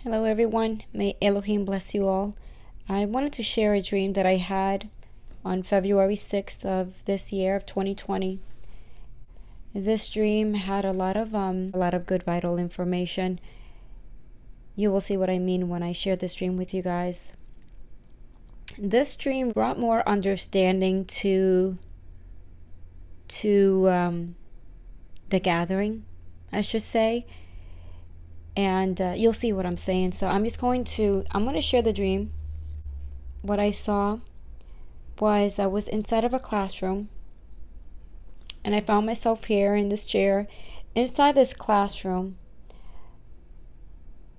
Hello everyone, may Elohim bless you all. I wanted to share a dream that I had on February 6th of this year of 2020. This dream had a lot of good vital information. You will see what I mean when I share this dream with you guys. This dream brought more understanding to the gathering, I should say. And you'll see what I'm saying. So I'm going to share the dream. What I saw was I was inside of a classroom, and I found myself here in this chair inside this classroom.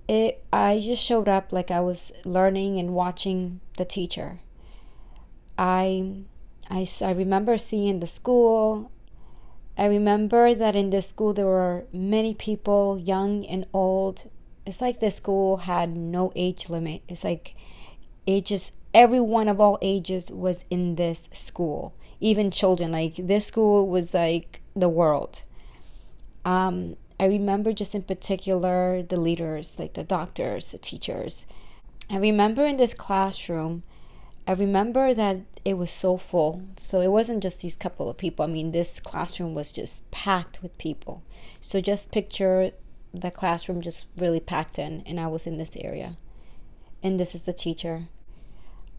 I just showed up like I was learning and watching the teacher. I remember seeing the school. I remember that in this school there were many people, young and old. It's like this school had no age limit. It's like everyone of all ages was in this school, even children. Like this school was like the world. I remember just in particular the leaders, like the doctors, the teachers. I remember in this classroom, I remember that it was so full. So it wasn't just these couple of people. I mean, this classroom was just packed with people. So just picture the classroom just really packed in, and I was in this area. And this is the teacher.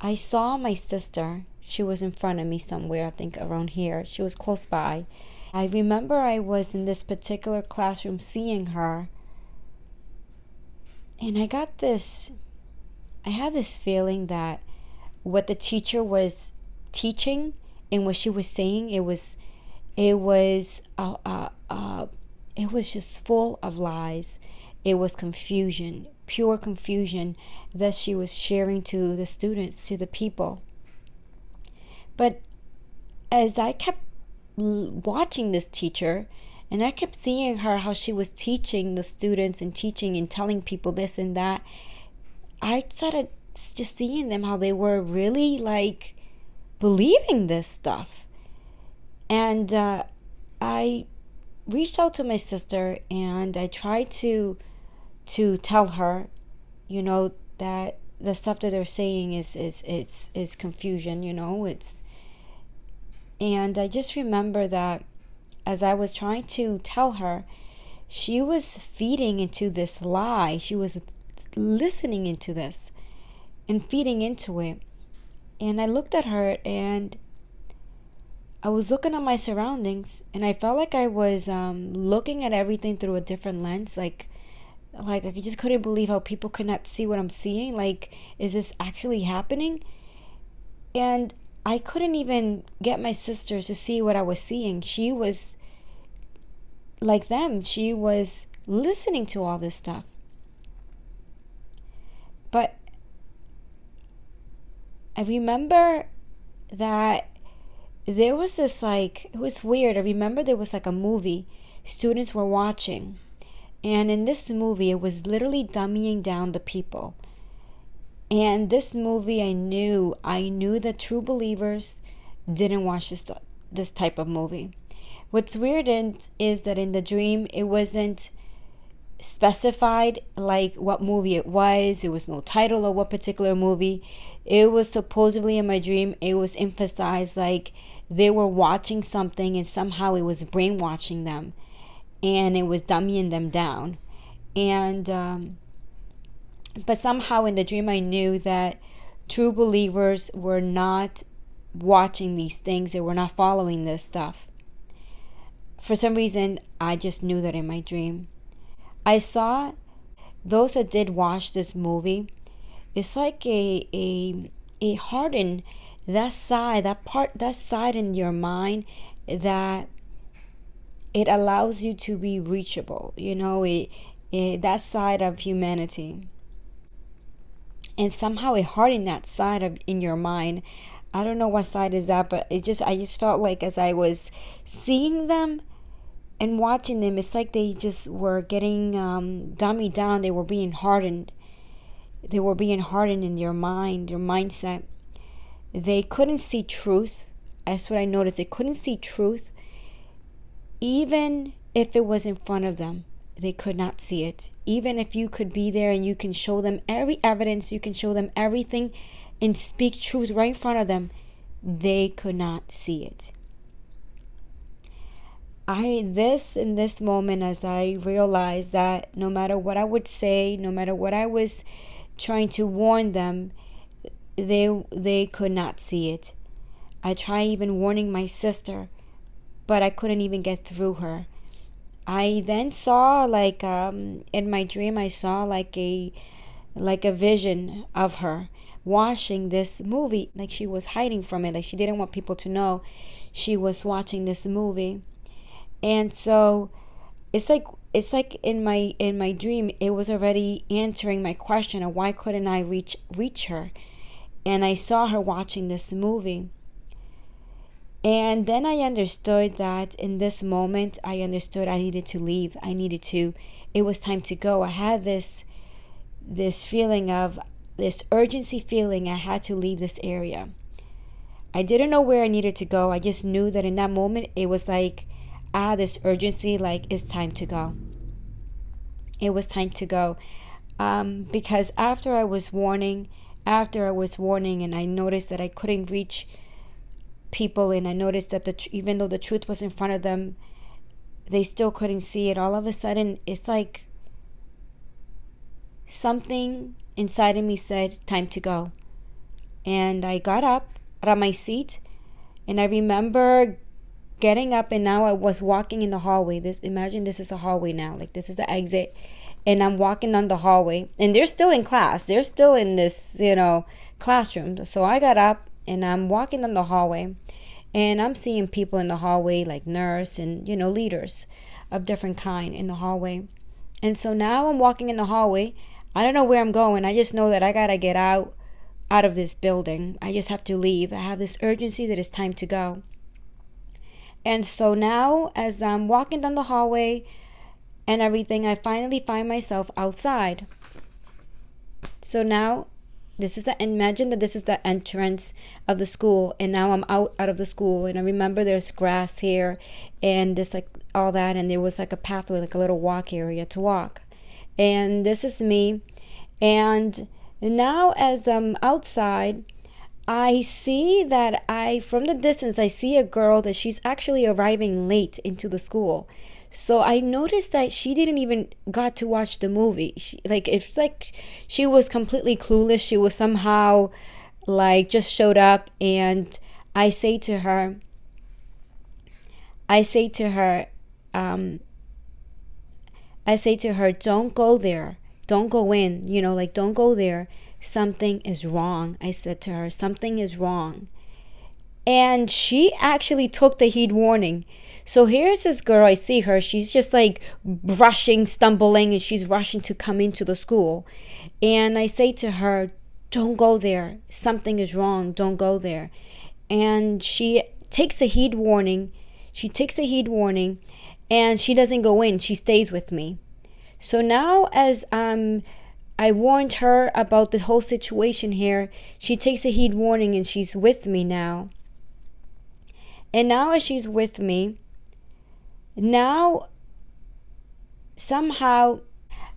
I saw my sister. She was in front of me somewhere, I think around here. She was close by. I remember I was in this particular classroom seeing her. And I had this feeling that what the teacher was teaching and what she was saying, it was just full of lies. It was confusion, pure confusion that she was sharing to the students, to the people. But as I kept watching this teacher, and I kept seeing her, how she was teaching the students and teaching and telling people this and that, I started just seeing them, how they were really like believing this stuff. And I reached out to my sister, and I tried to tell her, that the stuff that they're saying is confusion, and I just remember that as I was trying to tell her, she was feeding into this lie. She was listening into this and feeding into it. And I looked at her, and I was looking at my surroundings, and I felt like I was looking at everything through a different lens. Like I just couldn't believe how people could not see what I'm seeing. Like, is this actually happening? And I couldn't even get my sisters to see what I was seeing. She was like them. She was listening to all this stuff. But I remember that there was this, like, it was weird. I remember there was like a movie students were watching. And in this movie, it was literally dumbing down the people. And this movie, I knew that true believers didn't watch this type of movie. What's weird is that in the dream, it wasn't specified like what movie it was. It was no title of what particular movie. It was supposedly in my dream, it was emphasized like they were watching something, and somehow it was brainwashing them, and it was dumbing them down. And but somehow in the dream I knew that true believers were not watching these things. They were not following this stuff. For some reason, I just knew that in my dream. I saw those that did watch this movie. It's like a harden that side in your mind that it allows you to be reachable. That side of humanity. And somehow it hardened that side in your mind. I don't know what side is that, but I just felt like as I was seeing them and watching them, it's like they just were getting dummied down. They were being hardened. They were being hardened in your mind, your mindset. They couldn't see truth. That's what I noticed. They couldn't see truth, even if it was in front of them. they could not see it. Even if you could be there and you can show them every evidence, you can show them everything and speak truth right in front of them, they could not see it. In this moment, as I realized that no matter what I would say, no matter what I was trying to warn them, they could not see it. I tried even warning my sister, but I couldn't even get through her. I then saw in my dream, I saw like a vision of her watching this movie, like she was hiding from it, like she didn't want people to know she was watching this movie. And so it's like in my dream, it was already answering my question of why couldn't I reach her. And I saw her watching this movie. And then I understood that in this moment, I understood I needed to leave. It was time to go. I had this feeling of this urgency feeling. I had to leave this area. I didn't know where I needed to go. I just knew that in that moment, it was like, this urgency, like it's time to go. It was time to go. Because after I was warning and I noticed that I couldn't reach people, and I noticed that even though the truth was in front of them, they still couldn't see it. All of a sudden, it's like something inside of me said, time to go. And I got up out of my seat, and I remember getting up, and now I was walking in the hallway. Imagine this is a hallway now, like this is the exit, and I'm walking down the hallway, and they're still in class. They're still in this, classroom. So I got up and I'm walking down the hallway, and I'm seeing people in the hallway, like nurse and, leaders of different kind in the hallway. And so now I'm walking in the hallway. I don't know where I'm going. I just know that I got to get out of this building. I just have to leave. I have this urgency that it's time to go. And so now, as I'm walking down the hallway and everything, I finally find myself outside. So now, imagine that this is the entrance of the school, and now I'm out of the school, and I remember there's grass here, and there's like all that, and there was like a pathway, like a little walk area to walk. And this is me, and now as I'm outside, I see that from the distance, I see a girl that she's actually arriving late into the school. So I noticed that she didn't even got to watch the movie. It's like she was completely clueless. She was somehow like just showed up, and I say to her, don't go there. Don't go in, don't go there. Something is wrong. I said to her, something is wrong. And she actually took the heed warning. So here's this girl, I see her. She's just like rushing, stumbling, and she's rushing to come into the school. And I say to her, don't go there. Something is wrong. Don't go there. And she takes a heed warning. And she doesn't go in. She stays with me. So now as I warned her about the whole situation here, she takes a heed warning and she's with me now. And now as she's with me, now somehow,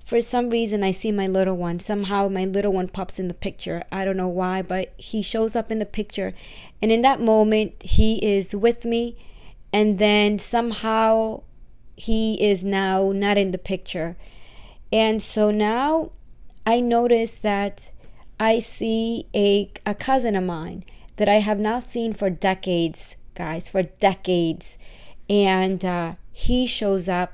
for some reason, I see my little one. Somehow my little one pops in the picture. I don't know why, but he shows up in the picture. And in that moment, he is with me. And then somehow he is now not in the picture. And so now I notice that I see a cousin of mine that I have not seen for decades, guys, for decades. And he shows up.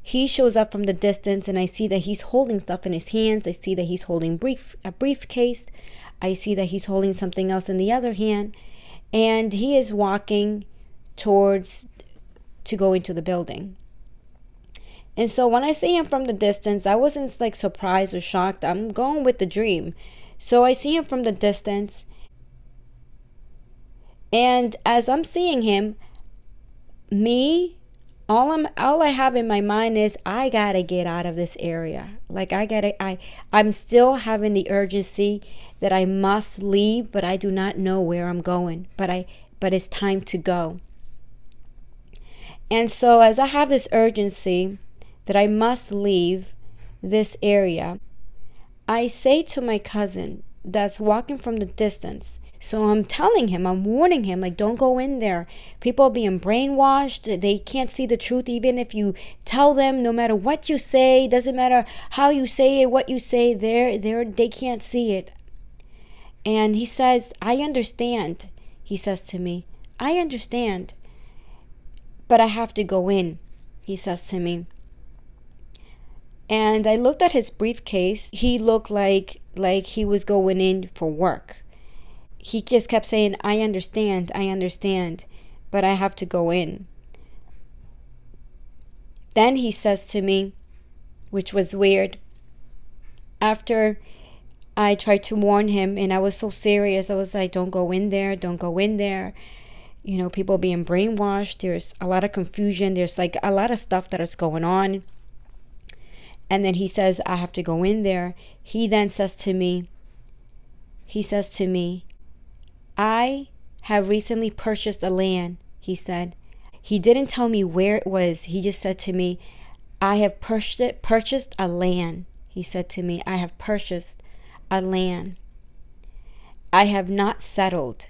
He shows up from the distance, and I see that he's holding stuff in his hands. I see that he's holding a briefcase. I see that he's holding something else in the other hand. And he is walking towards to go into the building. And so when I see him from the distance, I wasn't like surprised or shocked. I'm going with the dream. So I see him from the distance. And as I'm seeing him, all I have in my mind is I gotta get out of this area. Like I'm still having the urgency that I must leave, but I do not know where I'm going. But it's time to go. And so as I have this urgency that I must leave this area. I say to my cousin that's walking from the distance, so I'm telling him, I'm warning him, like, don't go in there. People are being brainwashed. They can't see the truth even if you tell them, no matter what you say, doesn't matter how you say it, what you say, they can't see it. And he says, I understand. He says to me, I understand, but I have to go in, he says to me. And I looked at his briefcase. He looked like he was going in for work. He just kept saying, I understand, but I have to go in. Then he says to me, which was weird, after I tried to warn him and I was so serious, I was like, don't go in there. You know, people being brainwashed. There's a lot of confusion. There's like a lot of stuff that is going on. And then he says, I have to go in there. He then says to me, I have recently purchased a land, he said. He didn't tell me where it was. He just said to me, I have purchased a land. He said to me, I have purchased a land. I have not settled.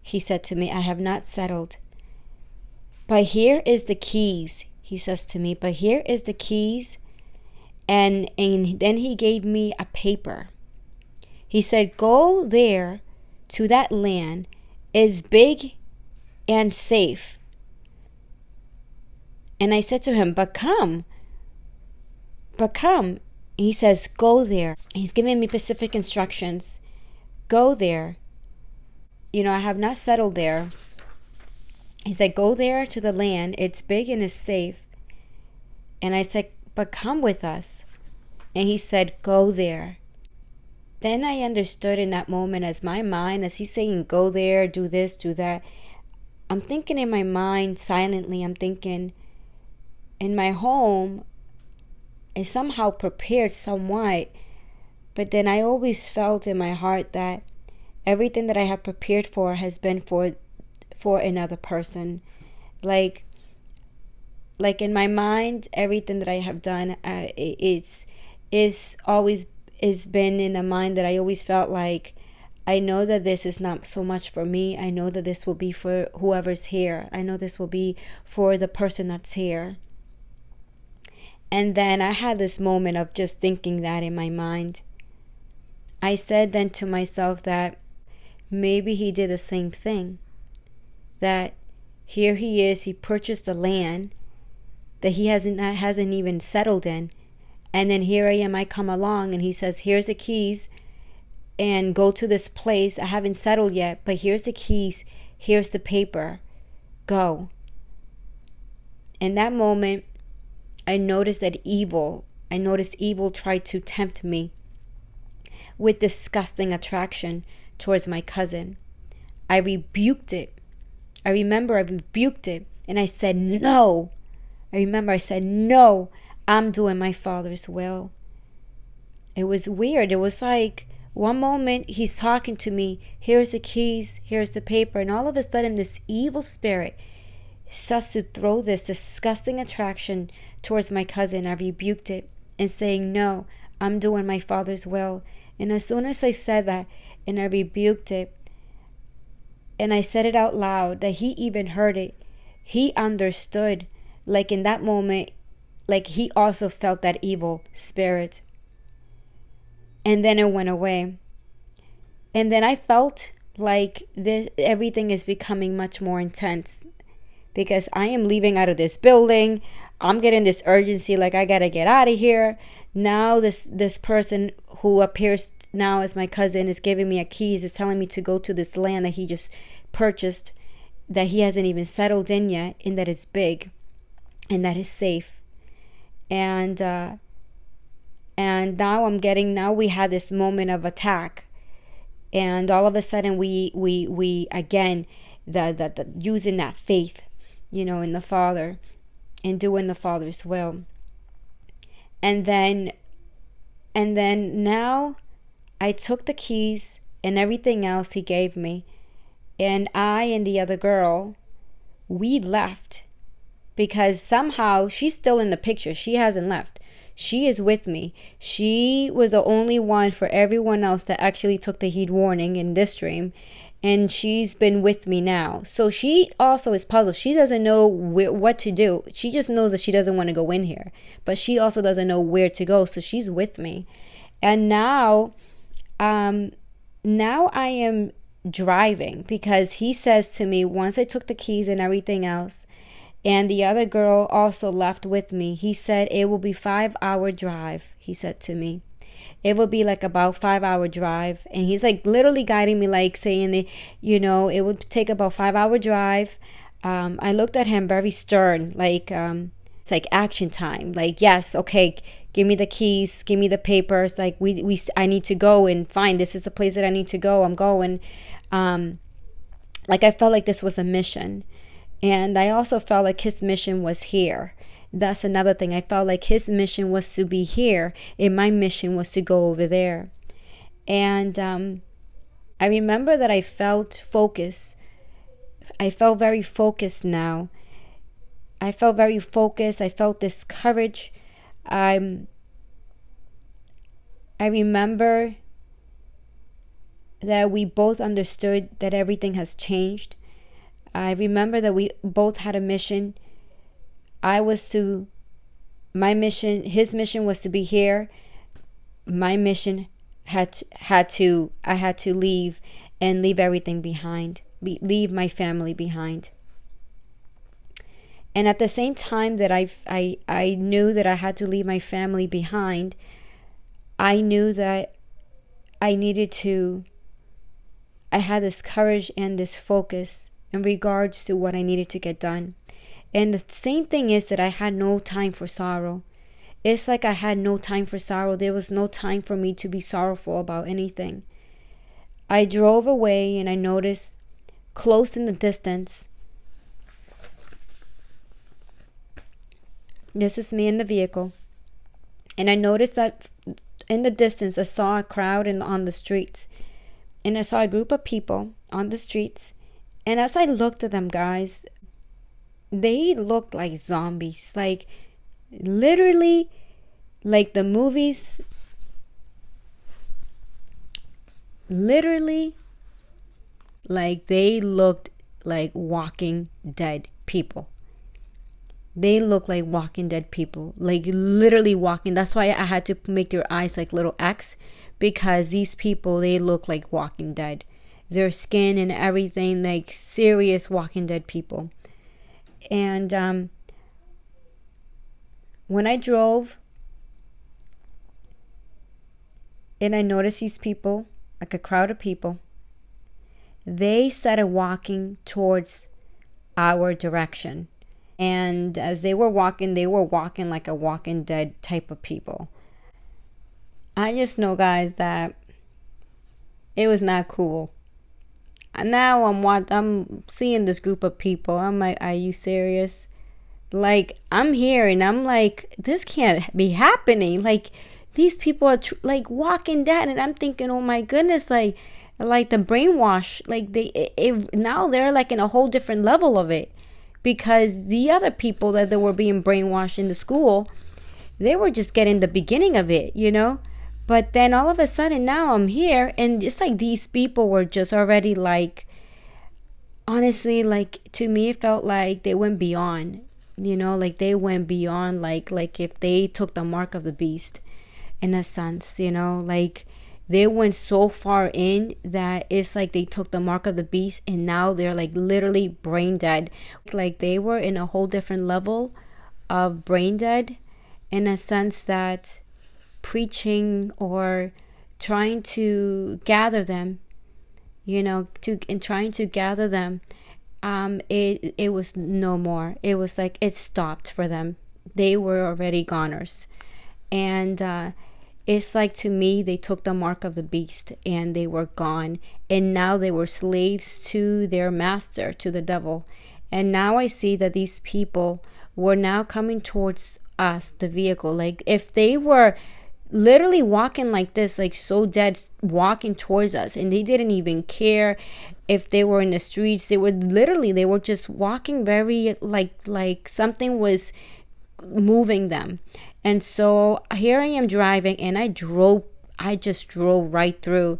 He said to me, I have not settled. But here is the keys. He says to me, but here is the keys. And then he gave me a paper. He said, go there to that land, is big and safe. And I said to him, but come. He says, go there. He's giving me specific instructions. Go there. You know, I have not settled there. He said, go there to the land. It's big and it's safe. And I said, but come with us. And he said, go there. Then I understood in that moment, as my mind, as he's saying, go there, do this, do that. I'm thinking in my mind silently, I'm thinking, in my home, I somehow prepared somewhat. But then I always felt in my heart that everything that I have prepared for has been for another person. Like in my mind, everything that I have done, it's always been in the mind that I always felt like, I know that this is not so much for me. I know that this will be for whoever's here. I know this will be for the person that's here. And then I had this moment of just thinking that in my mind. I said then to myself that maybe he did the same thing. That here he is, he purchased the land that he hasn't even settled in. And then here I am, I come along and he says, here's the keys and go to this place. I haven't settled yet, but here's the keys. Here's the paper. Go. In that moment, I noticed evil tried to tempt me with disgusting attraction towards my cousin. I rebuked it. I remember I rebuked it and I said, no. No, I'm doing my Father's will. It was weird. It was like one moment he's talking to me, here's the keys, here's the paper, and all of a sudden this evil spirit starts to throw this disgusting attraction towards my cousin. I rebuked it and saying, no, I'm doing my Father's will. And as soon as I said that and I rebuked it and I said it out loud, that he even heard it, he understood. Like in that moment, like he also felt that evil spirit. And then it went away. And then I felt like everything is becoming much more intense because I am leaving out of this building. I'm getting this urgency, like I gotta get out of here. Now this person who appears now as my cousin is giving me a keys, is telling me to go to this land that he just purchased, that he hasn't even settled in yet, and that is big and that is safe. And now we had this moment of attack, and all of a sudden we again the using that faith, in the Father and doing the Father's will. And then now I took the keys and everything else he gave me, and I and the other girl, we left. because somehow she's still in the picture. She hasn't left. She is with me. She was the only one for everyone else that actually took the heat warning in this dream. And she's been with me now. So she also is puzzled. She doesn't know what to do. She just knows that she doesn't want to go in here. But she also doesn't know where to go. So she's with me. And now I am driving, because he says to me, once I took the keys and everything else, and the other girl also left with me, he said it will be 5-hour drive. He said to me, it will be like about 5-hour drive. And he's like literally guiding me, like saying that, it would take about 5-hour drive. I looked at him very stern, like it's like action time. Like, yes, okay, give me the keys, give me the papers. Like I need to go and find, this is the place that I need to go. I'm going. Like I felt like this was a mission. And I also felt like his mission was here. That's another thing. I felt like his mission was to be here, and my mission was to go over there. And I remember that I felt focused. I felt very focused now. I felt very focused. I felt this courage. I remember that we both understood that everything has changed. I remember that we both had a mission. His mission was to be here. My mission I had to leave, and leave everything behind, leave my family behind. And at the same time that I knew that I had to leave my family behind, I knew that I had this courage and this focus in regards to what I needed to get done. And the same thing is that I had no time for sorrow. It's like I had no time for sorrow. There was no time for me to be sorrowful about anything. I drove away, and I noticed close in the distance, this is me in the vehicle, and I noticed that in the distance I saw a crowd on the streets. And I saw a group of people on the streets. And as I looked at them, guys, they looked like zombies. Like, literally, like the movies. Literally, like they looked like Walking Dead people. They look like Walking Dead people. Like, literally walking. That's why I had to make their eyes like little X. Because these people, they look like Walking Dead. Their skin and everything, like serious Walking Dead people. And when I drove, and I noticed these people, like a crowd of people, they started walking towards our direction. And as they were walking like a Walking Dead type of people. I just know, guys, that it was not cool. Now I'm seeing this group of people. I'm like, are you serious? Like, I'm here and I'm like, this can't be happening. Like, these people are like Walking Dead, and I'm thinking, oh my goodness, like the brainwash. Like now they're like in a whole different level of it, because the other people that they were being brainwashed in the school, they were just getting the beginning of it, But then all of a sudden now I'm here, and it's like these people were just already like, honestly, like to me it felt like they went beyond, like they went beyond, like if they took the mark of the beast in a sense, like they went so far in that it's like they took the mark of the beast, and now they're like literally brain dead. Like they were in a whole different level of brain dead, in a sense that preaching or trying to gather them, trying to gather them, it was no more. It was like it stopped for them. They were already goners. And it's like, to me, they took the mark of the beast and they were gone. And now they were slaves to their master, to the devil. And now I see that these people were now coming towards us, the vehicle. Like if they were literally walking like this, like so dead, walking towards us, and they didn't even care if they were in the streets. They were just walking very like something was moving them. And so here I am driving, and I just drove right through.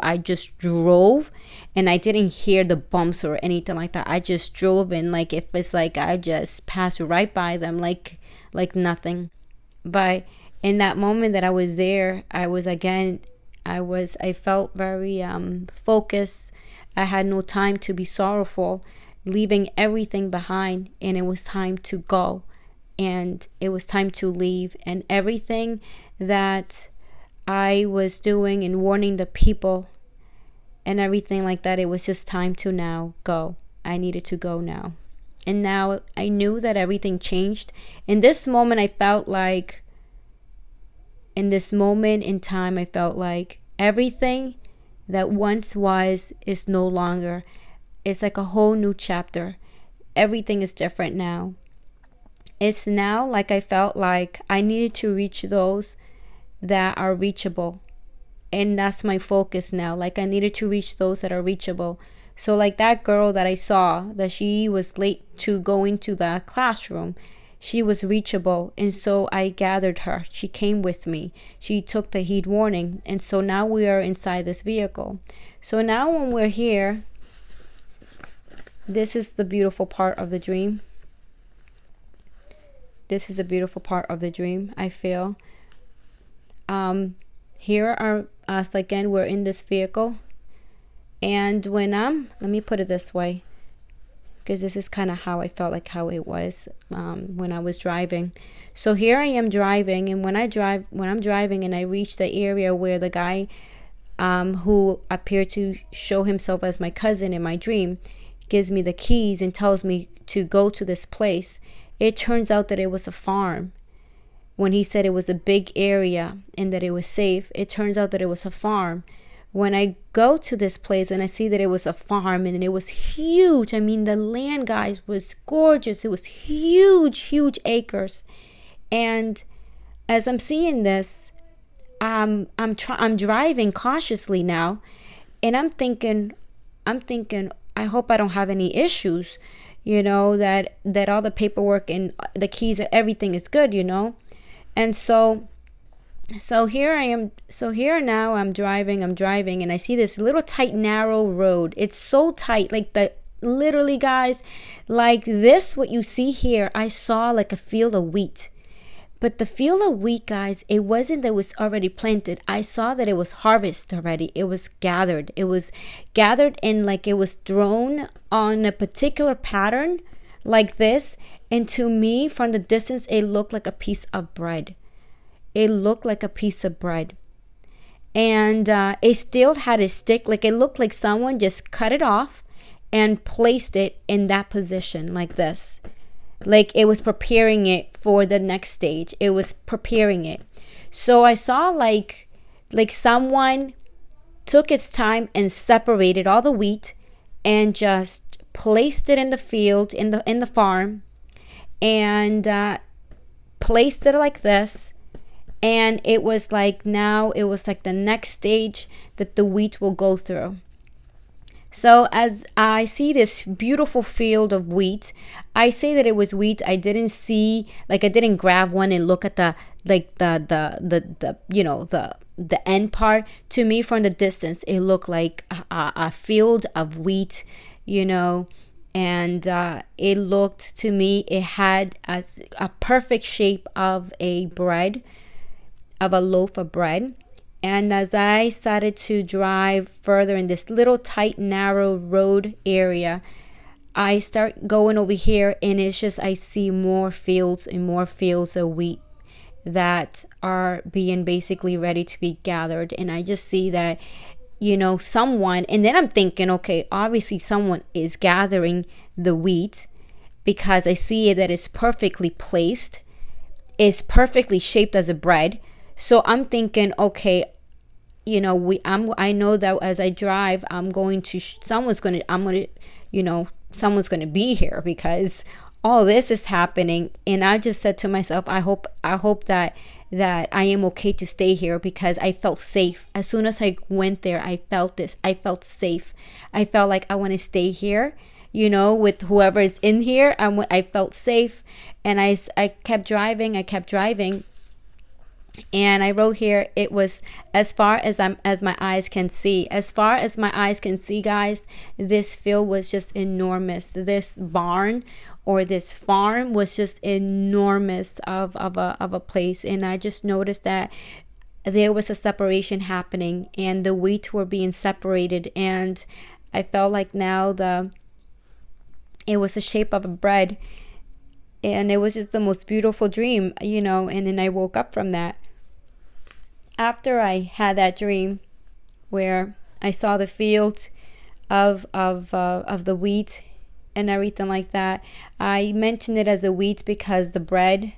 I just drove, and I didn't hear the bumps or anything like that. I just drove, and like if it's like I just passed right by them like nothing. But in that moment that I was there, I felt very focused. I had no time to be sorrowful, leaving everything behind, and it was time to go, and it was time to leave, and everything that I was doing and warning the people and everything like that, it was just time to now go. I needed to go now. And now I knew that everything changed. In this moment in time, I felt like everything that once was is no longer. It's like a whole new chapter. Everything is different now. It's now like I felt like I needed to reach those that are reachable. And that's my focus now. Like I needed to reach those that are reachable. So like that girl that I saw, that she was late to go into the classroom, she was reachable, and so I gathered her. She came with me. She took the heat warning, and so now we are inside this vehicle. So now when we're here, this is the beautiful part of the dream. This is a beautiful part of the dream, I feel. Here are us again. We're in this vehicle. And when let me put it this way, because this is kind of how I felt like how it was when I was driving. So here I am driving, and when I'm driving and I reach the area where the guy who appeared to show himself as my cousin in my dream gives me the keys and tells me to go to this place, it turns out that it was a farm. When he said it was a big area and that it was safe, it turns out that it was a farm. When I go to this place and I see that it was a farm and it was huge. I mean, the land, guys, was gorgeous. It was huge acres. And as I'm seeing this, I'm driving cautiously now, and I'm thinking, I hope I don't have any issues, that all the paperwork and the keys, that everything is good, And so here I am. So here now I'm driving, and I see this little tight, narrow road. It's so tight, literally, guys, like this, what you see here, I saw like a field of wheat. But the field of wheat, guys, it wasn't that it was already planted. I saw that it was harvested already. It was gathered. It was gathered, and like it was thrown on a particular pattern like this. And to me, from the distance, it looked like a piece of bread. It looked like a piece of bread. And it still had a stick. Like it looked like someone just cut it off and placed it in that position like this. Like it was preparing it for the next stage. It was preparing it. So I saw like someone took its time and separated all the wheat and just placed it in the field, in the farm, and placed it like this. And it was like the next stage that the wheat will go through. So as I see this beautiful field of wheat, I say that it was wheat. I didn't grab one and look at the end part. To me, from the distance, it looked like a field of wheat, and it looked to me, it had a perfect shape of a loaf of bread. And as I started to drive further in this little tight, narrow road area, I start going over here, and it's just, I see more fields and more fields of wheat that are being basically ready to be gathered. And I just see that, someone, and then I'm thinking, okay, obviously someone is gathering the wheat, because I see that it's perfectly placed. It's perfectly shaped as a bread. So I'm thinking, okay, I know that as I drive, someone's going to be here, because all this is happening, and I just said to myself, I hope that I am okay to stay here, because I felt safe. As soon as I went there, I felt this. I felt safe. I felt like I want to stay here, with whoever is in here. I felt safe, and I kept driving. And I wrote here, it was as far as my eyes can see. As far as my eyes can see, guys, this field was just enormous. This barn or this farm was just enormous of a place. And I just noticed that there was a separation happening, and the wheat were being separated. And I felt like now it was the shape of a bread. And it was just the most beautiful dream, and then I woke up from that. After I had that dream where I saw the field of the wheat and everything like that, I mentioned it as a wheat because the bread,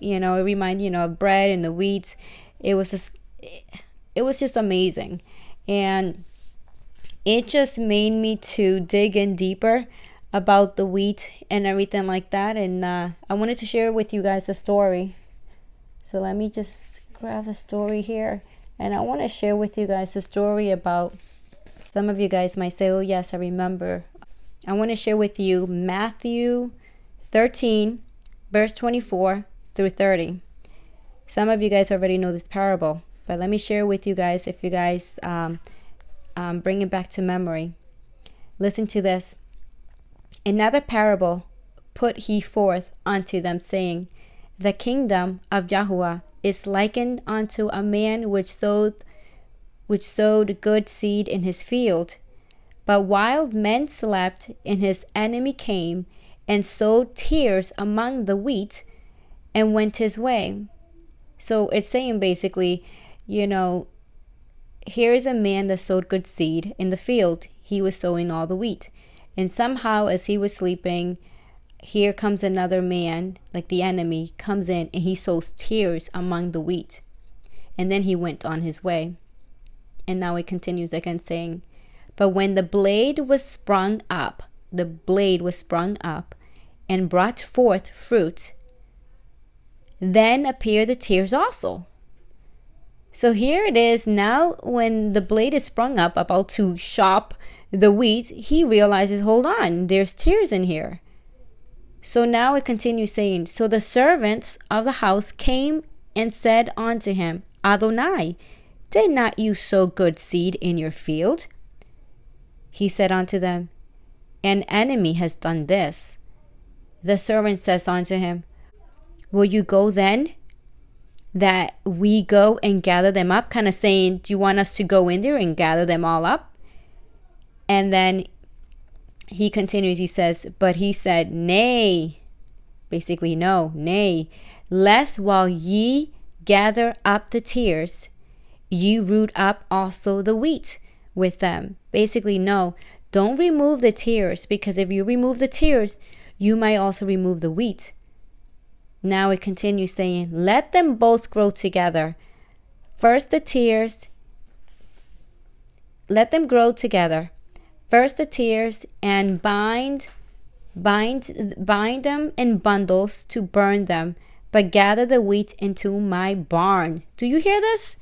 it reminded of bread and the wheat. It was just amazing, and it just made me to dig in deeper about the wheat and everything like that. And I wanted to share with you guys a story. So let me just grab the story here, and I want to share with you guys a story about, some of you guys might say, oh yes, I remember. I want to share with you Matthew 13 verse 24 through 30. Some of you guys already know this parable, but let me share with you guys, if you guys bring it back to memory. Listen to this. Another parable put he forth unto them, saying, the kingdom of Yahusha is likened unto a man which sowed good seed in his field. But while men slept, and his enemy came and sowed tares among the wheat, and went his way. So it's saying basically, here is a man that sowed good seed in the field. He was sowing all the wheat. And somehow, as he was sleeping, here comes another man, like the enemy, comes in, and he sows tares among the wheat. And then he went on his way. And now it continues again, saying, but when the blade was sprung up, and brought forth fruit, then appeared the tares also. So here it is now, when the blade is sprung up, about to chop the wheat, he realizes, hold on, there's tares in here. So now it continues saying, so the servants of the house came and said unto him, Adonai, did not you sow good seed in your field? He said unto them, an enemy has done this. The servant says unto him, will you go then, that we go and gather them up? Kind of saying, do you want us to go in there and gather them all up? And then he continues, he says, but he said, nay, basically no, nay, lest while ye gather up the tares, ye root up also the wheat with them. Basically, no, don't remove the tares, because if you remove the tares, you might also remove the wheat. Now it continues saying, let them both grow together. First the tares, let them grow together. First the tares, and bind them in bundles to burn them, but gather the wheat into my barn. Do you hear this?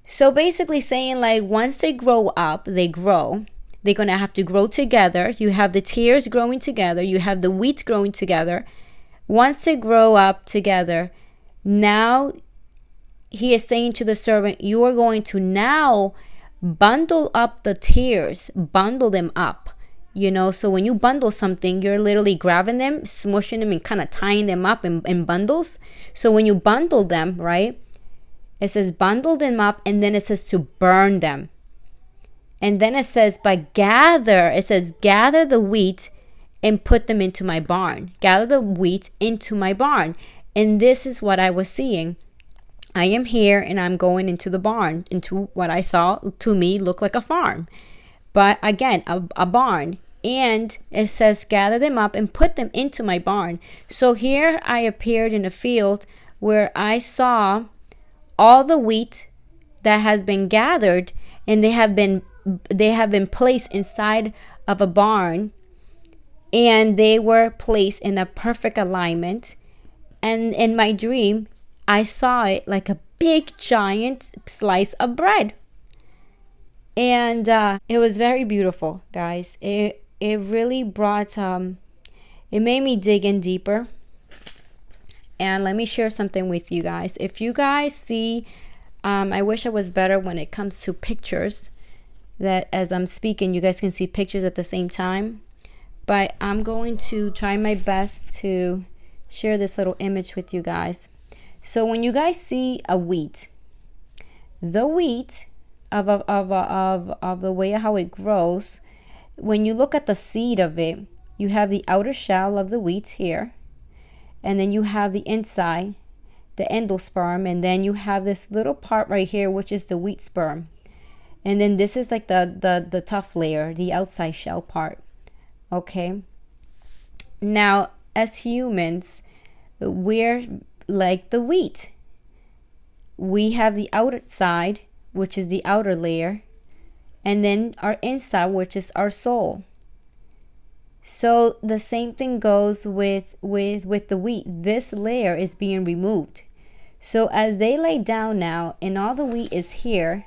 So basically saying, like, once they grow up, they're going to have to grow together. You have the tares growing together. You have the wheat growing together. Once they grow up together, now he is saying to the servant, you are going to now bundle up the tares, bundle them up. So when you bundle something, you're literally grabbing them, smushing them, and kind of tying them up in bundles. So when you bundle them, right, it says bundle them up, and then it says to burn them. And then it says, gather the wheat and put them into my barn. Gather the wheat into my barn. And this is what I was seeing. I am here, and I'm going into the barn, into what I saw to me look like a farm. But again, a barn. And it says, gather them up and put them into my barn. So here I appeared in a field where I saw all the wheat that has been gathered, and they have been placed inside of a barn. and they were placed in a perfect alignment. And in my dream, I saw it like a big giant slice of bread. And it was very beautiful, guys. It really brought it made me dig in deeper. And let me share something with you guys. If you guys see, I wish I was better when it comes to pictures, that as I'm speaking you guys can see pictures at the same time, but I'm going to try my best to share this little image with you guys. So when you guys see a wheat, the wheat of the way how it grows, when you look at the seed of it, you have the outer shell of the wheat here, and then you have the inside, the endosperm, and then you have this little part right here which is the wheat sperm, and then this is like the tough layer, the outside shell part. Okay, now as humans, we're like the wheat. We have the outside, which is the outer layer, and then our inside, which is our soul. So the same thing goes with the wheat. This layer is being removed. So as they lay down now, and all the wheat is here,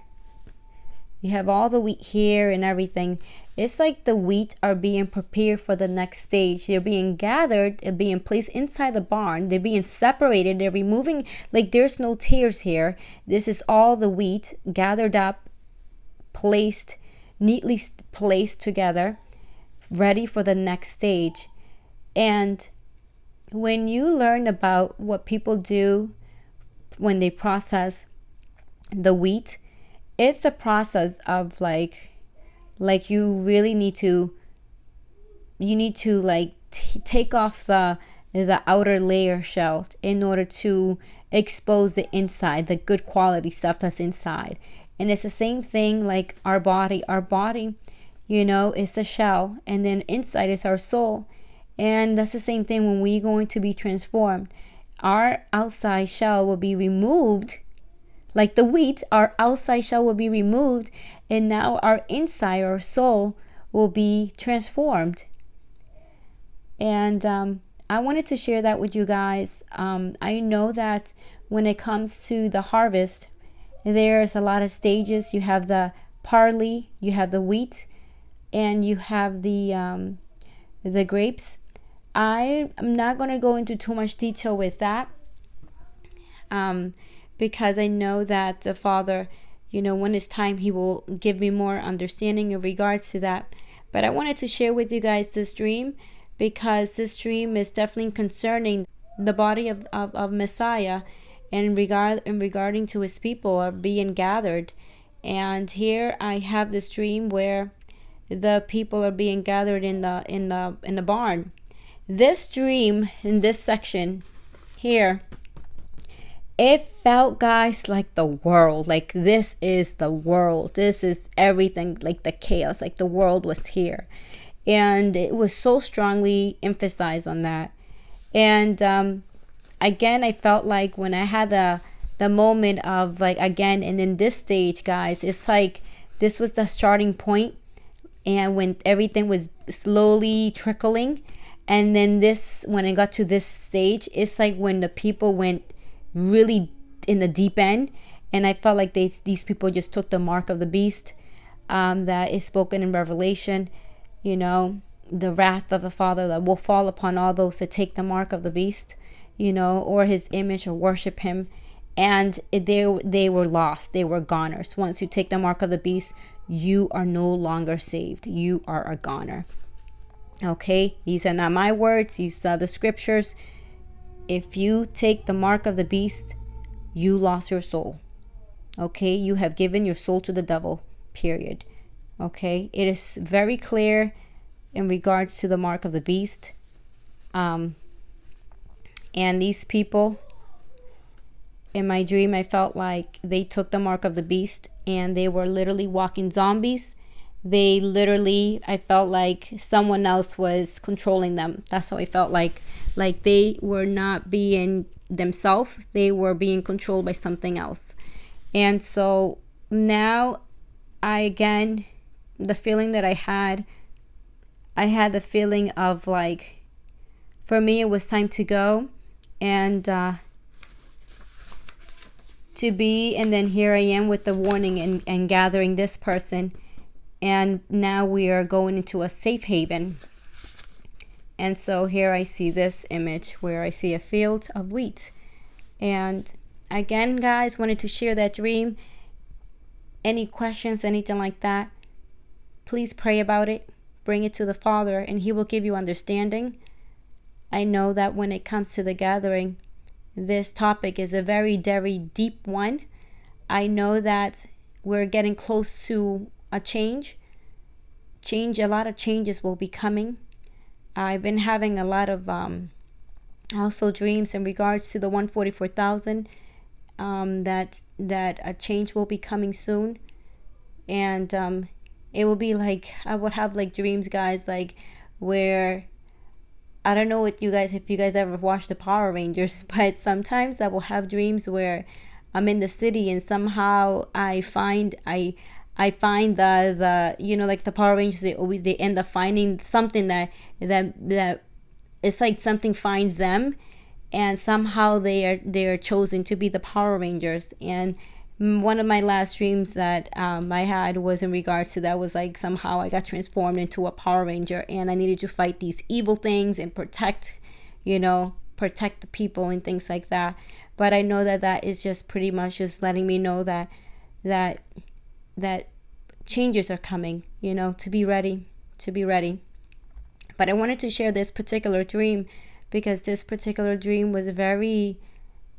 you have all the wheat here and everything. It's like the wheat are being prepared for the next stage. They're being gathered and being placed inside the barn. They're being separated. They're removing, like there's no tears here. This is all the wheat gathered up, placed, neatly placed together, ready for the next stage. And when you learn about what people do when they process the wheat, it's a process of like you really need to like take off the outer layer shell in order to expose the inside, the good quality stuff that's inside. And it's the same thing like our body, you know, is the shell, and then inside is our soul. And that's the same thing when we're going to be transformed. Our outside shell will be removed. Like the wheat, our outside shell will be removed, and now our inside, our soul, will be transformed. And I wanted to share that with you guys. I know that when it comes to the harvest, there's a lot of stages. You have the barley, you have the wheat, and you have the grapes. I am not going to go into too much detail with that. Because I know that the Father, you know, when it's time, He will give me more understanding in regards to that. But I wanted to share with you guys this dream, because this dream is definitely concerning the body of Messiah, and regarding to His people are being gathered. And here I have this dream where the people are being gathered in the barn. This dream in this section here, it felt, guys, like the world. Like this is the world. This is everything, like the chaos, like the world was here. And it was so strongly emphasized on that. And again, I felt like when I had the moment of like, again, and in this stage, guys, it's like this was the starting point. And when everything was slowly trickling. And then this, when it got to this stage, it's like when the people went really in the deep end, and I felt like these people just took the mark of the beast, that is spoken in Revelation, you know, the wrath of the Father that will fall upon all those that take the mark of the beast, you know, or his image, or worship him. And they were lost. They were goners. Once you take the mark of the beast, you are no longer saved. You are a goner. Okay, these are not my words. These are the scriptures. If you take the mark of the beast, you lost your soul. Okay, you have given your soul to the devil, period. Okay, it is very clear in regards to the mark of the beast. And these people, in my dream, I felt like they took the mark of the beast, and they were literally walking zombies. They literally, I felt like someone else was controlling them. That's how I felt like they were not being themselves. They were being controlled by something else. And so now the feeling that I had, I had the feeling of like, for me, it was time to go and to be. And then here I am with the warning and gathering this person. And now we are going into a safe haven. And so here I see this image where I see a field of wheat. And again, guys, wanted to share that dream. Any questions, anything like that, please pray about it. Bring it to the Father, and He will give you understanding. I know that when it comes to the gathering, this topic is a very, very deep one. I know that we're getting close to a change. A lot of changes will be coming. I've been having a lot of also dreams in regards to the 144,000, that a change will be coming soon. And it will be like, I would have like dreams, guys, like where, I don't know what you guys, if you guys ever watched the Power Rangers, but sometimes I will have dreams where I'm in the city and somehow I find the like the Power Rangers, they end up finding something that it's like something finds them, and somehow they are chosen to be the Power Rangers. And one of my last dreams that I had was in regards to that, was like somehow I got transformed into a Power Ranger and I needed to fight these evil things and protect the people and things like that. But I know that is just pretty much just letting me know that changes are coming, to be ready. But I wanted to share this particular dream because this particular dream was very,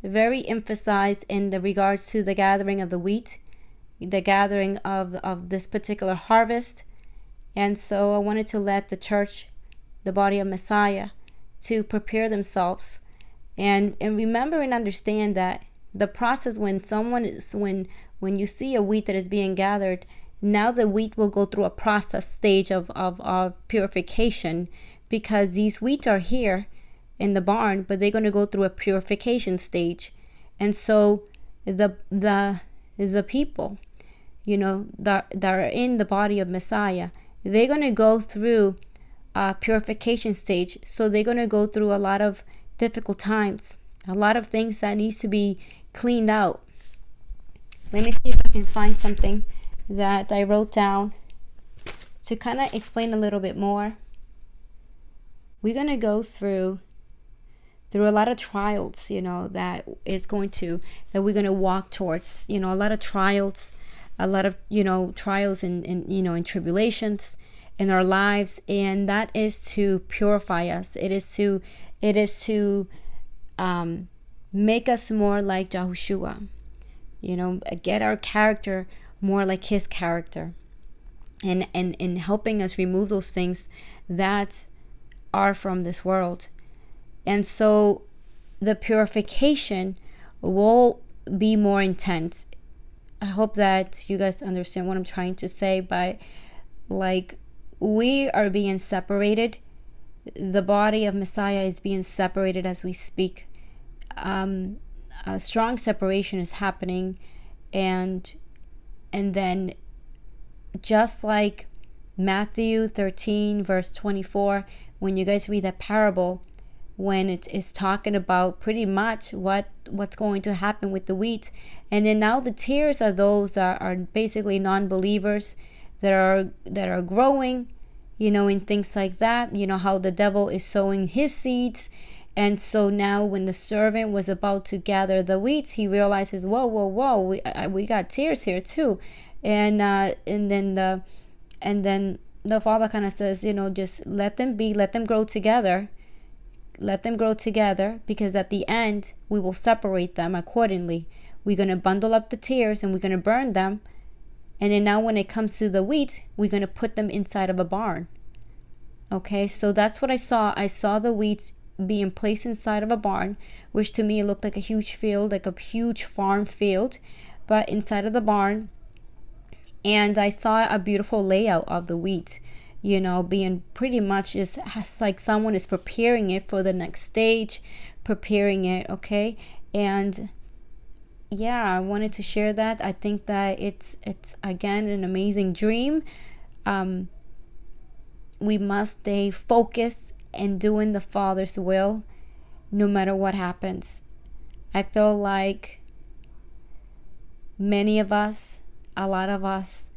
very emphasized in the regards to the gathering of the wheat, the gathering of this particular harvest. And so I wanted to let the church, the body of Messiah, to prepare themselves and remember and understand that the process, when you see a wheat that is being gathered, now the wheat will go through a process stage of purification, because these wheat are here in the barn, but they're going to go through a purification stage. And so the people, that are in the body of Messiah, they're going to go through a purification stage. So they're going to go through a lot of difficult times, a lot of things that needs to be cleaned out. Let me see if I can find something that I wrote down to kind of explain a little bit more. We're going to go through a lot of trials, that we're going to walk towards, a lot of trials, trials and tribulations in our lives. And that is to purify us. It is to make us more like Yahusha, get our character more like His character, and helping us remove those things that are from this world. And so the purification will be more intense. I hope that you guys understand what I'm trying to say. But like, we are being separated. The body of Messiah is being separated as we speak. A strong separation is happening. And then, just like Matthew 13 verse 24, when you guys read that parable, when it is talking about pretty much what's going to happen with the wheat. And then now the tares are those that are basically non-believers that are growing, in things like that. How the devil is sowing his seeds. And so now when the servant was about to gather the wheat, he realizes, whoa, we got tares here too. And then the father kind of says, just let them grow together. Let them grow together, because at the end we will separate them accordingly. We're going to bundle up the tares and we're going to burn them. And then now when it comes to the wheat, we're going to put them inside of a barn. Okay, so that's what I saw. I saw the wheat being placed inside of a barn, which to me looked like a huge field, like a huge farm field, but inside of the barn. And I saw a beautiful layout of the wheat, being pretty much just like someone is preparing it for the next stage, preparing it. Okay. And yeah, I wanted to share that. I think that it's again an amazing dream. we must stay focused and doing the Father's will no matter what happens. I feel like many of us, a lot of us,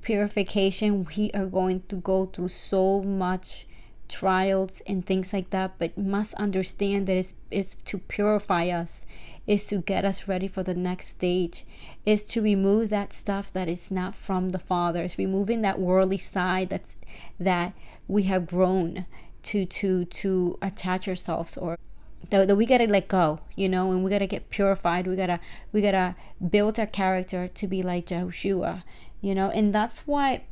purification, we are going to go through so much trials and things like that, but must understand that it's to purify us, is to get us ready for the next stage, is to remove that stuff that is not from the Father. It's removing that worldly side that we have grown to attach ourselves, or that we gotta let go, and we gotta get purified. We gotta build our character to be like Yahusha, and that's why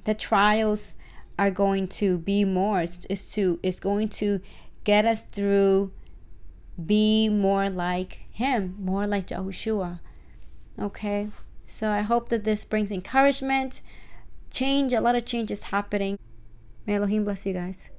the trials are going to be more. It's going to get us through, be more like him, more like Yahusha. Okay, so I hope that this brings encouragement, change. A lot of change is happening. May Elohim bless you guys.